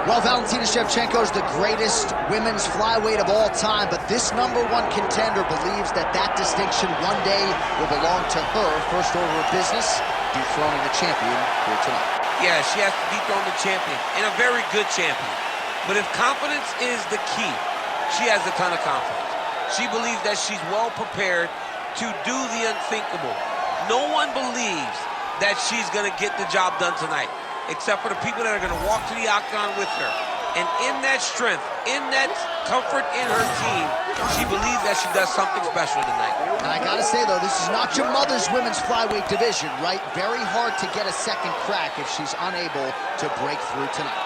Well, Valentina Shevchenko is the greatest women's flyweight of all time, but this #1 contender believes that that distinction one day will belong to her. First order of business, dethroning the champion here tonight. Yeah, she has to dethrone the champion, and a very good champion. But if confidence is the key, she has a ton of confidence. She believes that she's well prepared to do the unthinkable. No one believes that she's going to get the job done tonight, except for the people that are going to walk to the octagon with her. And in that strength, in that comfort in her team, she believes that she does something special tonight. And I gotta say, though, this is not your mother's women's flyweight division, right? Very hard to get a second crack if she's unable to break through tonight.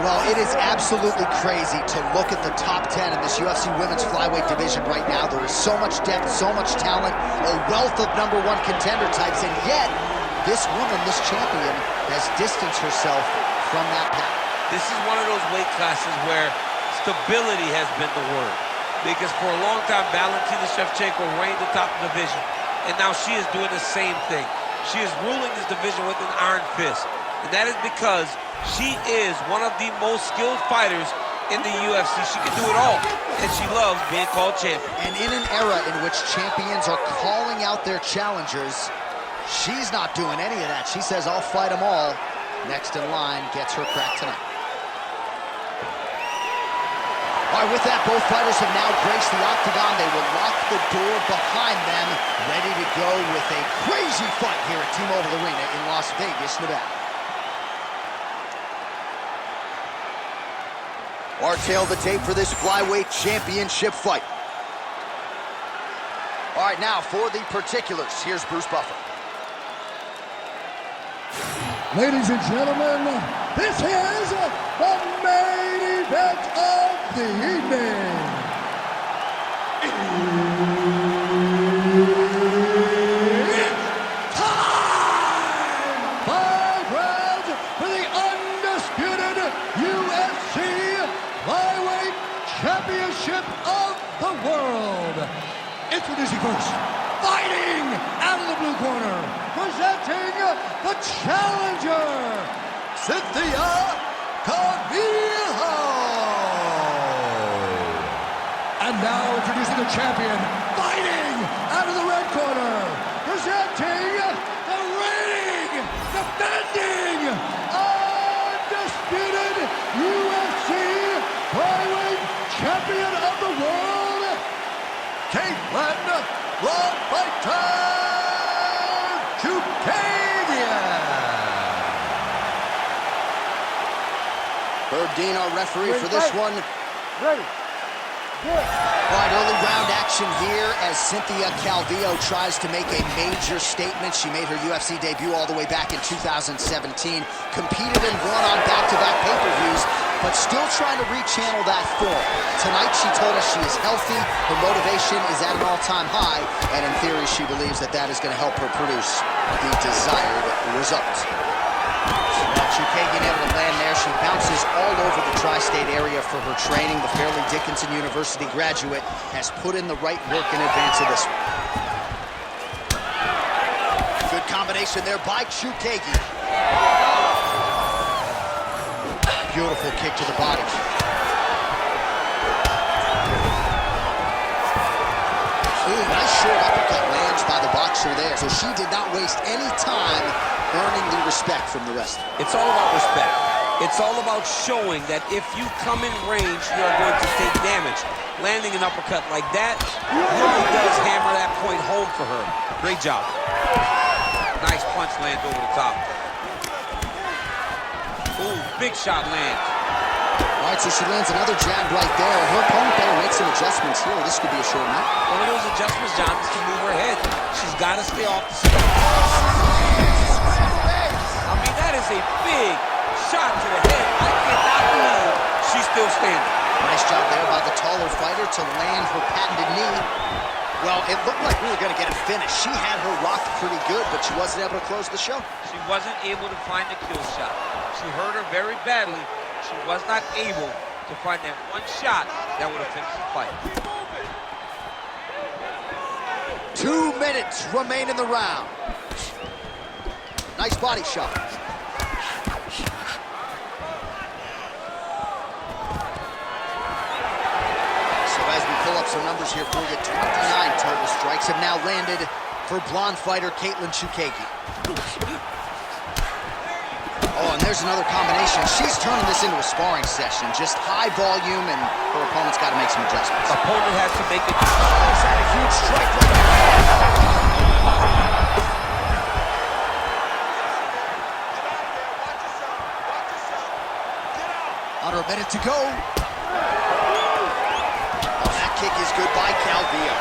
Well, it is absolutely crazy to look at the top 10 in this UFC women's flyweight division right now. There is so much depth, so much talent, a wealth of #1 contender types, and yet this woman, this champion, has distanced herself from that path. This is one of those weight classes where stability has been the word. Because for a long time, Valentina Shevchenko reigned atop the division, and now she is doing the same thing. She is ruling this division with an iron fist, and that is because she is one of the most skilled fighters in the UFC. She can do it all, and she loves being called champion. And in an era in which champions are calling out their challengers, she's not doing any of that. She says, I'll fight them all. Next in line gets her crack tonight. All right, with that, both fighters have now graced the octagon. They will lock the door behind them, ready to go with a crazy fight here at T-Mobile Arena in Las Vegas, Nevada. Our tail of the tape for this flyweight championship fight. All right, now for the particulars, here's Bruce Buffer. Ladies and gentlemen, this is the main event of the evening. It's time! 5 rounds for the undisputed UFC Flyweight Championship of the world. Introducing first, fighting out of the blue corner, presenting the challenger, Cynthia Calvillo. And now introducing the champion, fighting out of the red corner, presenting the reigning, defending, undisputed UFC Flyweight Champion of the world, Katlyn Herb Dean, our referee for this one. Ready. All right, early round action here as Cynthia Calvillo tries to make a major statement. She made her UFC debut all the way back in 2017, competed and won on back-to-back pay-per-views, but still trying to rechannel that form. Tonight, she told us she is healthy, her motivation is at an all-time high, and in theory, she believes that that is going to help her produce the desired result. Chookagian able to land there. She bounces all over the tri-state area for her training. The Fairleigh Dickinson University graduate has put in the right work in advance of this one. Good combination there by Chookagian. Beautiful kick to the body. Ooh, nice short uppercut lands by the boxer there. So she did not waste any time earning the respect from the wrestler. It's all about respect. It's all about showing that if you come in range, you're going to take damage. Landing an uppercut like that really does hammer that point home for her. Great job. Nice punch lands over the top. Ooh, big shot lands. All right, so she lands another jab right there. Her opponent better make some adjustments here. This could be a short night. One of those adjustments, John, is to move her head. She's got to stay off the spot. I mean, that is a big shot to the head. I cannot believe she's still standing. Nice job there by the taller fighter to land her patented knee. Well, it looked like we were going to get a finish. She had her rocked pretty good, but she wasn't able to close the show. She wasn't able to find the kill shot. She hurt her very badly. She was not able to find that one shot that would have finished the fight. 2 minutes remain in the round. Nice body shot. So as we pull up some numbers here for you, 29 total strikes have now landed for blonde fighter Katlyn Cerminara. Oh, and there's another combination. She's turning this into a sparring session. Just high volume, and her opponent's got to make some adjustments. Opponent has to make it. Oh, is that a huge strike right there? Under a minute to go. Oh, that kick is good by Calvillo.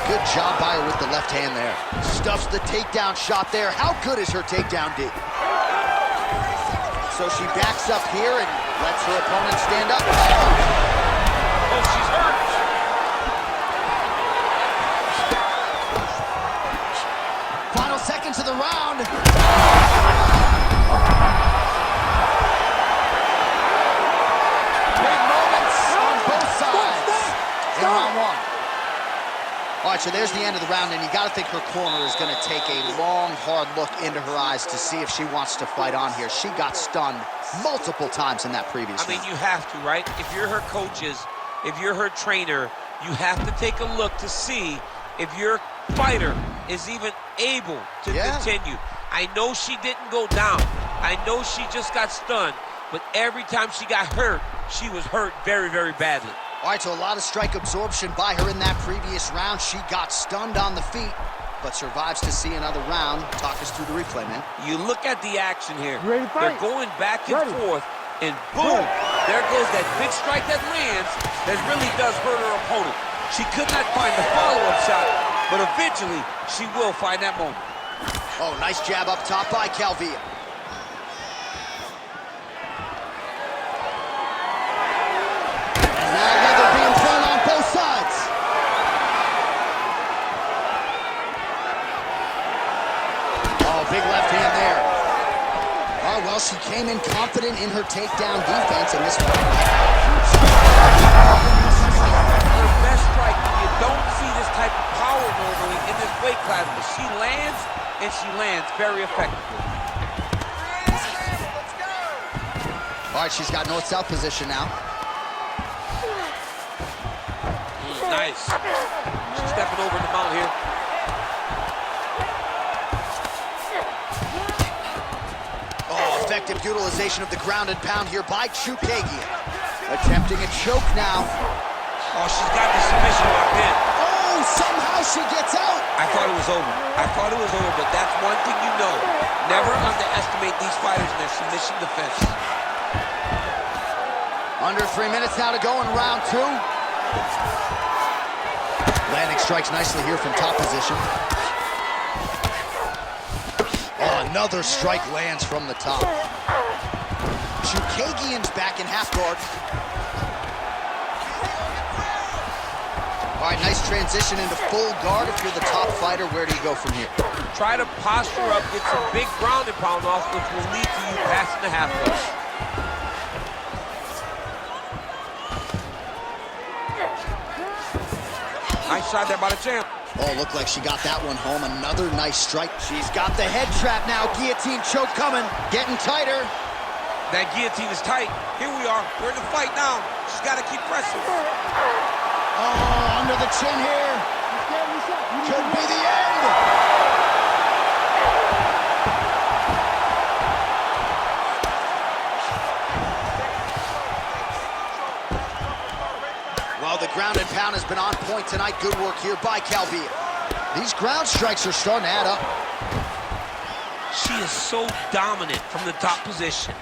Good job by her with the left hand there. Stuffs the takedown shot there. How good is her takedown D? So she backs up here and lets her opponent stand up. Oh, she's hurt. Final seconds of the round. Big moments on both sides in round one. All right, so there's the end of the round, and you got to think her corner is going to take a long, hard look into her eyes to see if she wants to fight on here. She got stunned multiple times in that previous round. I mean, you have to, right? If you're her coaches, if you're her trainer, you have to take a look to see if your fighter is even able to continue. I know she didn't go down. I know she just got stunned, but every time she got hurt, she was hurt very, very badly. All right, so a lot of strike absorption by her in that previous round. She got stunned on the feet, but survives to see another round. Talk us through the replay, man. You look at the action here. Ready to fight? They're going back and forth, and boom, there goes that big strike that lands that really does hurt her opponent. She could not find the follow-up shot, but eventually she will find that moment. Oh, nice jab up top by Calvillo. Now leather being thrown on both sides. Oh, big left hand there. Oh, well, she came in confident in her takedown defense in this one. Her best strike, you don't see this type of power normally in this weight class, but she lands, and she lands very effectively. All right, she's got north-south position now. Nice. She's stepping over the mount here. Oh, effective utilization of the ground and pound here by Cerminara. Attempting a choke now. Oh, she's got the submission locked in. Oh, somehow she gets out. I thought it was over. I thought it was over, but that's one thing you know. Never underestimate these fighters in their submission defense. Under 3 minutes now to go in round two. Landing strikes nicely here from top position. Oh, another strike lands from the top. Cerminara's back in half guard. All right, nice transition into full guard. If you're the top fighter, where do you go from here? Try to posture up, get some big ground and pound off, which will lead to you passing the half guard. Nice shot there by the champ. Oh, looked like she got that one home. Another nice strike. She's got the head trap now. Guillotine choke coming. Getting tighter. That guillotine is tight. Here we are. We're in the fight now. She's got to keep pressing. Oh, under the chin here. Could be the end. Well, the ground and pound has been on point tonight. Good work here by Calvillo. These ground strikes are starting to add up. She is so dominant from the top position.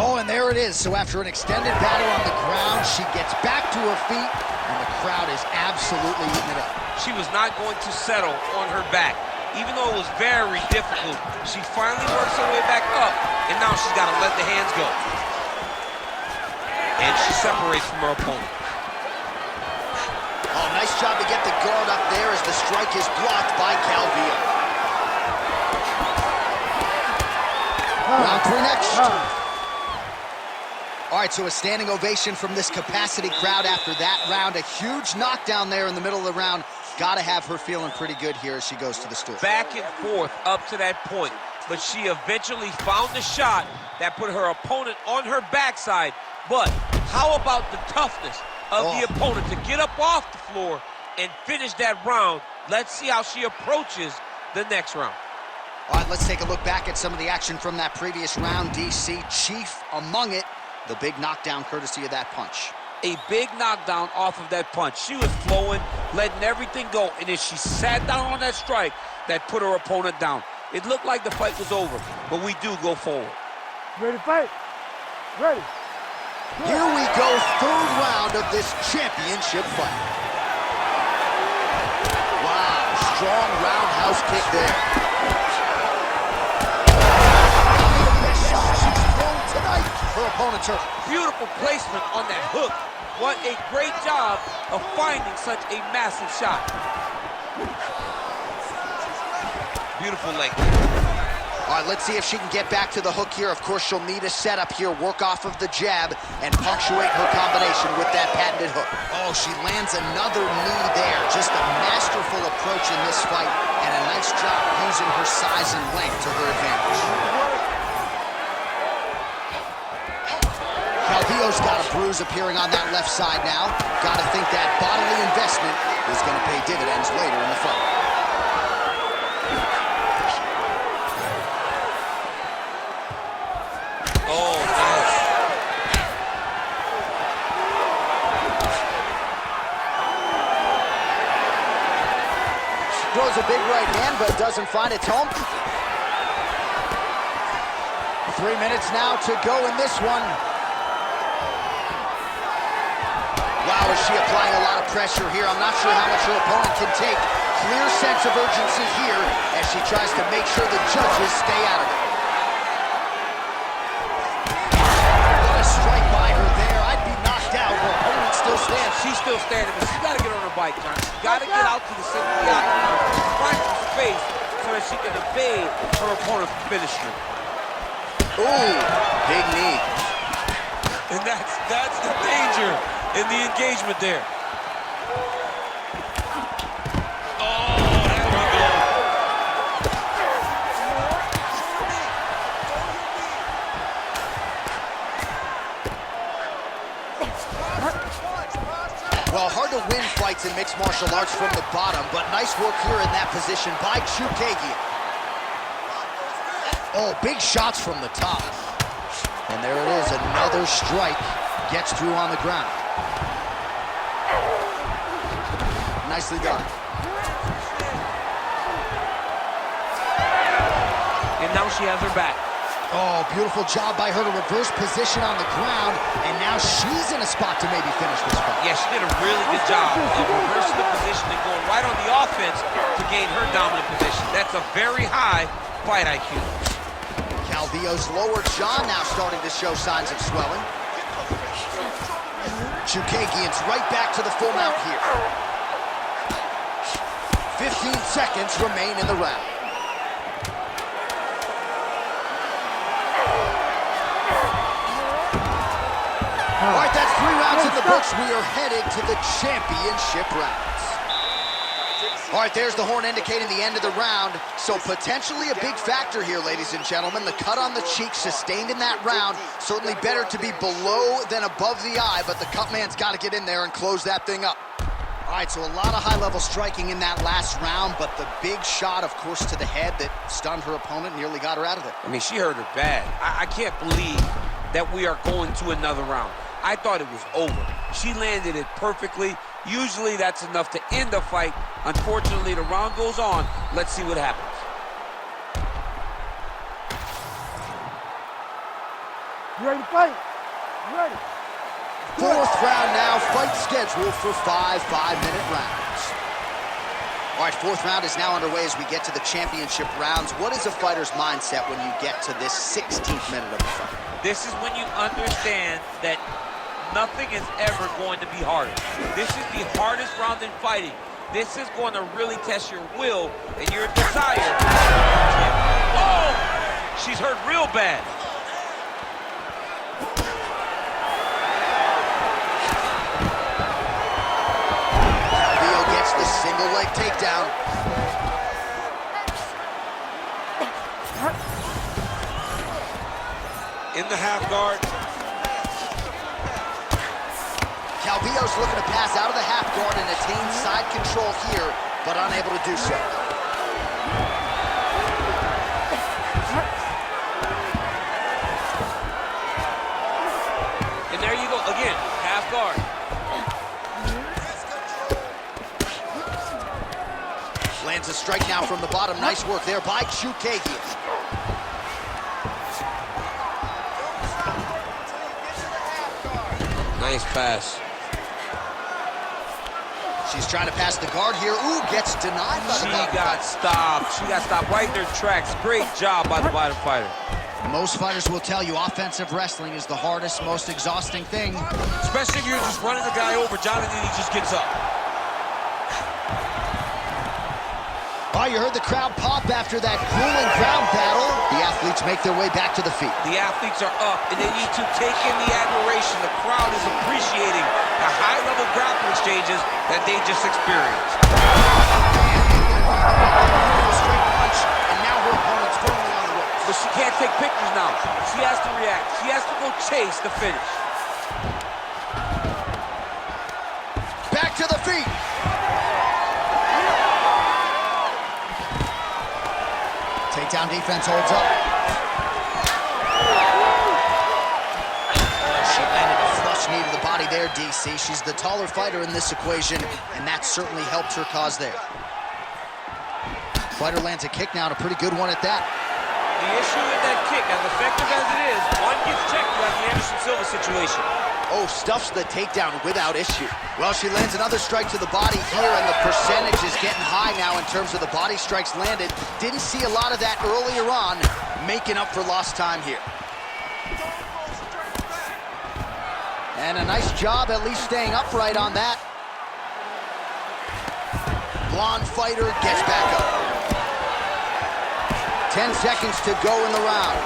Oh, and there it is. So after an extended battle on the ground, she gets back to her feet, and the crowd is absolutely eating it up. She was not going to settle on her back. Even though it was very difficult, she finally works her way back up, and now she's got to let the hands go. And she separates from her opponent. Oh, nice job to get the guard up there as the strike is blocked by Calvillo. Round 3 next. All right, so a standing ovation from this capacity crowd after that round. A huge knockdown there in the middle of the round. Got to have her feeling pretty good here as she goes to the stool. Back and forth up to that point, but she eventually found the shot that put her opponent on her backside. But how about the toughness of the opponent to get up off the floor and finish that round? Let's see how she approaches the next round. All right, let's take a look back at some of the action from that previous round. DC, chief among it, the big knockdown courtesy of that punch. A big knockdown off of that punch. She was flowing, letting everything go, and as she sat down on that strike, that put her opponent down. It looked like the fight was over, but we do go forward. Ready to fight? Ready. Here we go, third round of this championship fight. Wow, strong roundhouse kick there. She's thrown tonight. Her opponent's hurt. Beautiful placement on that hook. What a great job of finding such a massive shot. Beautiful leg. All right, let's see if she can get back to the hook here. Of course, she'll need a setup here, work off of the jab, and punctuate her combination with that patented hook. Oh, she lands another knee there. Just a masterful approach in this fight, and a nice job using her size and length to her advantage. Calvillo's got a bruise appearing on that left side now. Got to think that bodily investment is going to pay dividends later in the fight. Throws a big right hand, but doesn't find its home. 3 minutes now to go in this one. Wow, is she applying a lot of pressure here? I'm not sure how much her opponent can take. Clear sense of urgency here as she tries to make sure the judges stay out of it. What a strike by her there. I'd be knocked out. Her opponent still stands. She's still standing, but she's got to get on her bike, John. She's got to get out to the center of the octagon, find some space so that she can evade her opponent's finisher. Ooh, big knee. And that's the danger in the engagement there. Oh, there we go. Well, hard to win fights in mixed martial arts from the bottom, but nice work here in that position by Chukagian. Oh, big shots from the top. And there it is, another strike. Gets through on the ground. Nicely done. And now she has her back. Oh, beautiful job by her to reverse position on the ground, and now she's in a spot to maybe finish this fight. Yeah, she did a really good job of reversing the position and going right on the offense to gain her dominant position. That's a very high fight IQ. Calvillo's lower jaw now starting to show signs of swelling. Chukagian's right back to the full mount here. 15 seconds remain in the round. All right, that's 3 rounds in the books. We are headed to the championship rounds. All right, there's the horn indicating the end of the round. So potentially a big factor here, ladies and gentlemen. The cut on the cheek sustained in that round. Certainly better to be below than above the eye, but the cut man's got to get in there and close that thing up. All right, so a lot of high-level striking in that last round, but the big shot, of course, to the head that stunned her opponent, nearly got her out of there. I mean, she hurt her bad. I can't believe that we are going to another round. I thought it was over. She landed it perfectly. Usually that's enough to end the fight. Unfortunately, the round goes on. Let's see what happens. You ready to fight? You ready? Fourth round now, fight scheduled for 5 5-minute rounds. All right, fourth round is now underway as we get to the championship rounds. What is a fighter's mindset when you get to this 16th minute of the fight? This is when you understand that nothing is ever going to be harder. This is the hardest round in fighting. This is going to really test your will and your desire. Oh! She's hurt real bad. Calvillo gets the single leg takedown. In the half guard. Calvillo's looking to pass out of the half guard and attain side control here, but unable to do so. And there you go, again, half guard. Lands a strike now from the bottom. Nice work there by Chukagian. Nice pass. She's trying to pass the guard here. Ooh, gets denied by the bottom. She got stopped. She got stopped right in her tracks. Great job by the bottom fighter. Most fighters will tell you offensive wrestling is the hardest, most exhausting thing. Especially if you're just running the guy over, Jonathan, he just gets up. Oh, you heard the crowd pop after that grueling ground battle. The athletes make their way back to the feet. The athletes are up, and they need to take in the admiration. The crowd is appreciating the high-level grappling exchanges that they just experienced. Straight punch, and now her opponent's firmly on the ropes. But she can't take pictures now. She has to react. She has to go chase the finish. Back to the feet. Takedown defense holds up. She landed a flush knee to the body there, DC. She's the taller fighter in this equation, and that certainly helped her cause there. Fighter lands a kick now, and a pretty good one at that. The issue with that kick, as effective as it is, one gets checked like the Anderson Silva situation. Oh, stuffs the takedown without issue. Well, she lands another strike to the body here, and the percentage is getting high now in terms of the body strikes landed. Didn't see a lot of that earlier on, making up for lost time here. And a nice job at least staying upright on that. Blonde fighter gets back up. 10 seconds to go in the round.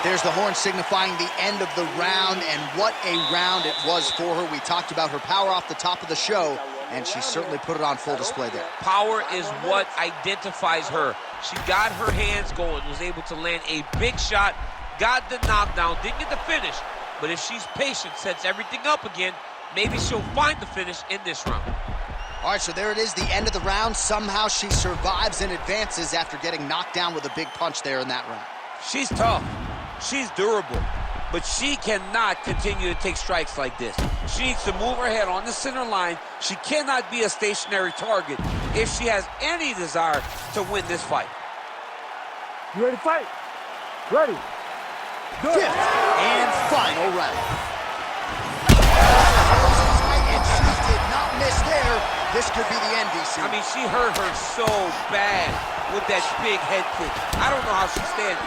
There's the horn signifying the end of the round, and what a round it was for her. We talked about her power off the top of the show, and she certainly put it on full display there. Power is what identifies her. She got her hands going, was able to land a big shot, got the knockdown, didn't get the finish, but if she's patient, sets everything up again, maybe she'll find the finish in this round. All right, so there it is, the end of the round. Somehow she survives and advances after getting knocked down with a big punch there in that round. She's tough. She's durable, but she cannot continue to take strikes like this. She needs to move her head on the center line. She cannot be a stationary target if she has any desire to win this fight. You ready to fight? Ready. Good. Fifth and final round. And she did not miss there. This could be the end, DC. I mean, she hurt her so bad with that big head kick. I don't know how she's standing.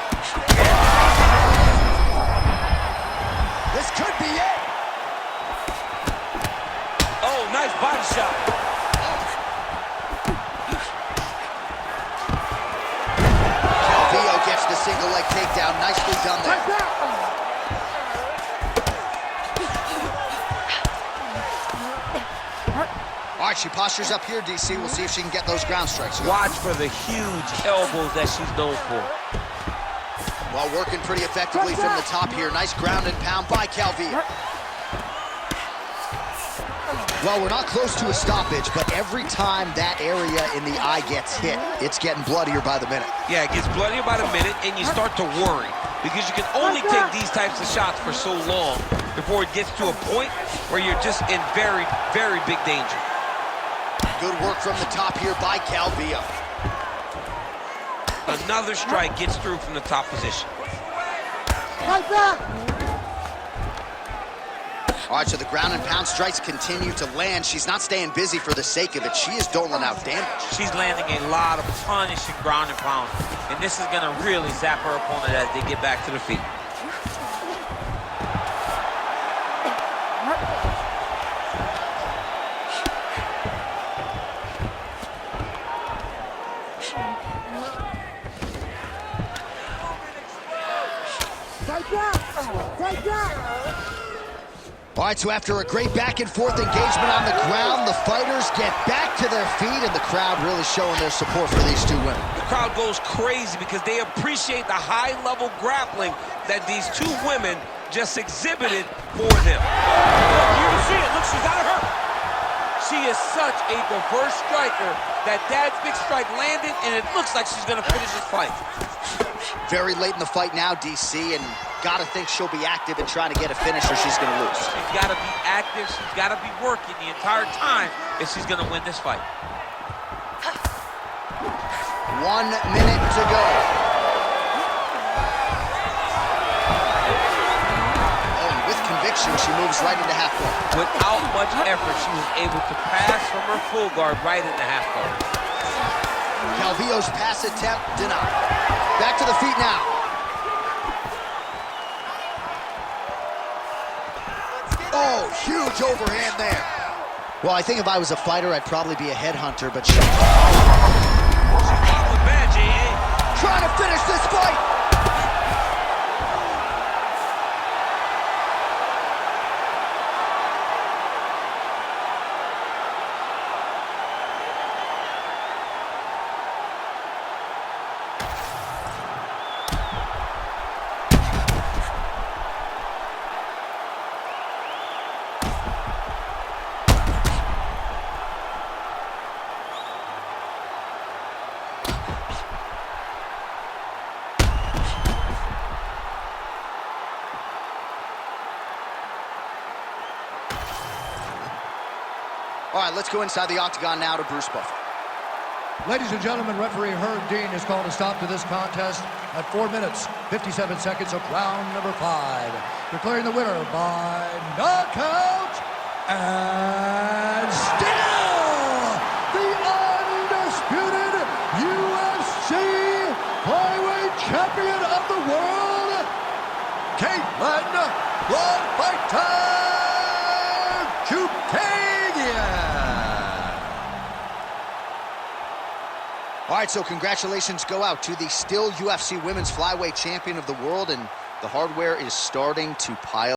This could be it. Oh, nice body shot. Calvillo gets the single leg takedown. Nicely done there. All right, she postures up here, DC. We'll see if she can get those ground strikes. Watch for the huge elbows that she's known for. Well, working pretty effectively from the top here. Nice ground and pound by Calvillo. Well, we're not close to a stoppage, but every time that area in the eye gets hit, it's getting bloodier by the minute. Yeah, it gets bloodier by the minute, and you start to worry because you can only take these types of shots for so long before it gets to a point where you're just in very, very big danger. Good work from the top here by Calvillo. Another strike gets through from the top position. Fight back! All right, so the ground and pound strikes continue to land. She's not staying busy for the sake of it. She is doling out damage. She's landing a lot of punishing ground and pound. And this is going to really zap her opponent as they get back to the feet. All right, so after a great back-and-forth engagement on the ground, the fighters get back to their feet, and the crowd really showing their support for these two women. The crowd goes crazy because they appreciate the high-level grappling that these two women just exhibited for them. You can see it. Look, she's out of her. She is such a diverse striker. That dad's big strike landed, and it looks like she's going to finish this fight. Very late in the fight now, DC, and gotta think she'll be active and trying to get a finish or she's gonna lose. She's gotta be active, she's gotta be working the entire time if she's gonna win this fight. 1 minute to go. Oh, and with conviction, she moves right into half guard. Without much effort, she was able to pass from her full guard right into half guard. Calvillo's pass attempt denied. Back to the feet now. Oh, huge overhand there. Well, I think if I was a fighter, I'd probably be a headhunter, but she... She fought with bad, J.A. Trying to finish this fight. All right, let's go inside the octagon now to Bruce Buffer. Ladies and gentlemen, referee Herb Dean has called a stop to this contest at 4 minutes, 57 seconds of round number 5. Declaring the winner by knockout and still the undisputed UFC flyweight champion of the world, Katlyn Cerminara. All right, so congratulations go out to the still UFC Women's Flyweight Champion of the World, and the hardware is starting to pile